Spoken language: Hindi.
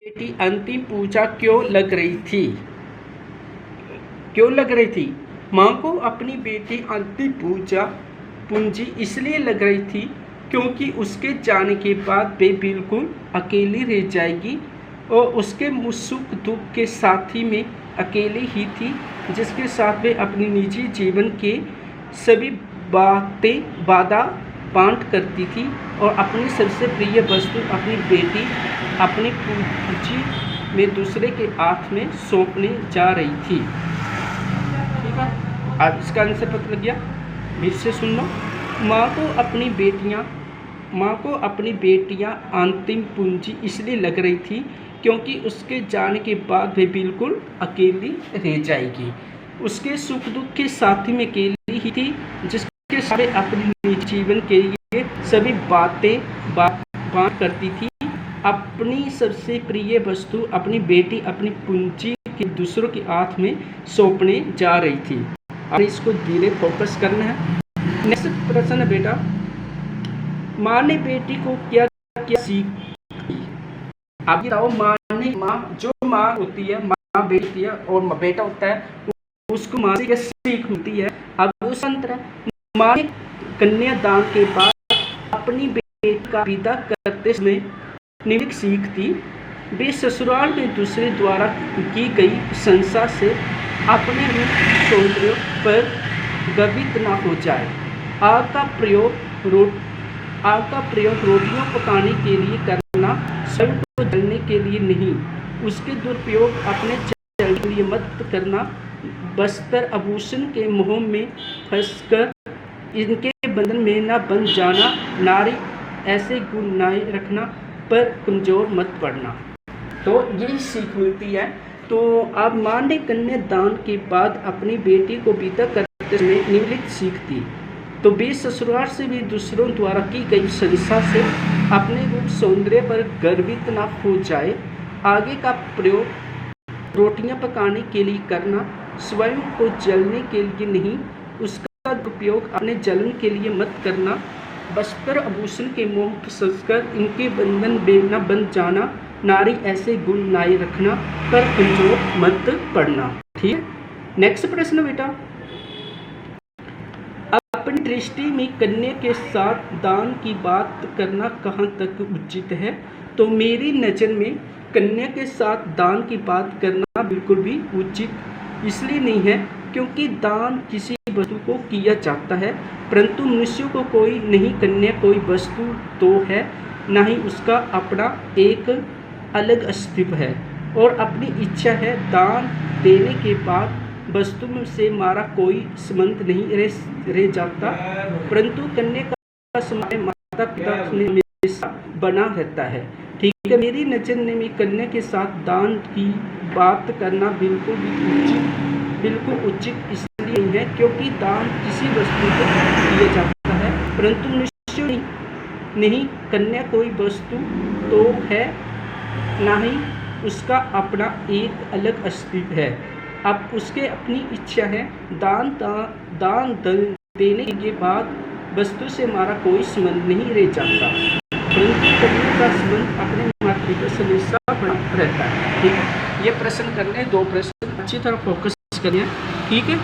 बेटी अंतिम पूजा क्यों लग रही थी? क्यों लग रही थी? माँ को अपनी बेटी अंतिम पूजा पूंजी इसलिए लग रही थी क्योंकि उसके जाने के बाद वे बिल्कुल अकेली रह जाएगी और उसके सुख दुख के साथी में अकेली ही थी, जिसके साथ वे अपनी निजी जीवन के सभी बातें बाधा बांट करती थी और अपनी सबसे प्रिय वस्तु अपनी बेटी अपनी पूंजी में दूसरे के हाथ में सौंपने जा रही थी। ठीक है, अब इसका आंसर पता लग गया। फिर से सुन लो। माँ को अपनी बेटियाँ अंतिम पूंजी इसलिए लग रही थी क्योंकि उसके जाने के बाद वे बिल्कुल अकेली रह जाएगी। उसके सुख दुख के साथी में अकेली ही थी, जिसके सारे अपने निजी जीवन के लिए सभी बातें बांट करती थी। अपनी सबसे प्रिय वस्तु अपनी बेटी अपनी पूंजी के दूसरों के हाथ में सौंपने जा रही थी। अब इसको धीरे फोकस करना है। नेक्स्ट प्रश्न है बेटा, माँ ने बेटी को क्या क्या सीख दी? आप बताओ। जो माँ होती है, माँ बेटी है और बेटा होता है, उसको माँ से क्या सीख मिलती है? अब उस अंतर माँ ने कन्यादान के बाद अपनी बेटी का विदा करते समय निम्न सीख थी। वे ससुराल में दूसरे द्वारा की गई प्रशंसा से अपने रूप सौंदर्य पर गर्वित न हो जाए। आग का प्रयोग रोटियों पकाने के लिए करना, स्वयं को जलने के लिए नहीं। उसके दुरुपयोग अपने चलने के लिए मत करना। वस्त्र आभूषण के मोह में फंसकर इनके बंधन में न बन जाना। नारी ऐसे गुण न रखना पर कमजोर मत पड़ना। तो यही सीख मिलती है। तो अब माँ ने कन्यादान के बाद अपनी बेटी को विदा करते समय निम्नलिखित सीख दी। तो वे ससुराल से भी दूसरों द्वारा की गई प्रशंसा से अपने रूप सौंदर्य पर गर्वित न हो जाए। आगे का प्रयोग रोटियां पकाने के लिए करना, स्वयं को जलने के लिए नहीं। उसका उपयोग अपने जलन के लिए मत करना। वस्त्र आभूषण के मोह फंसकर इनके बंधन में न बन जाना। नारी ऐसे गुण नाई रखना पर कमजोर मत पड़ना। ठीक है, नेक्स्ट प्रश्न बेटा, अपनी दृष्टि में कन्या के साथ दान की बात करना कहाँ तक उचित है? तो मेरी नज़र में कन्या के साथ दान की बात करना बिल्कुल भी उचित इसलिए नहीं है क्योंकि दान किसी वस्तु को किया जाता है, परंतु मनुष्य को कोई नहीं। कन्या कोई वस्तु तो है, ना ही उसका अपना एक अलग अस्तित्व है और अपनी इच्छा है। दान देने के बाद वस्तु से हमारा कोई संबंध नहीं रह जाता, परंतु कन्या का संबंध माता पिता में हमेशा बना रहता है। ठीक है, मेरी नज़र में कन्या के साथ दान की बात करना बिल्कुल उचित इसलिए नहीं है क्योंकि दान किसी वस्तु को दिया जाता है, परंतु मनुष्य नहीं। कन्या कोई वस्तु तो है, ना ही उसका अपना एक अलग अस्तित्व है। अब उसके अपनी इच्छा है। दान देने के बाद वस्तु से हमारा कोई संबंध नहीं रह जाता, परंतु कन्या का संबंध अपने मातृका से हमेशा बना रहता है। ठीक है, ये प्रश्न करने, 2 प्रश्न अच्छी तरह फोकस करने। ठीक है।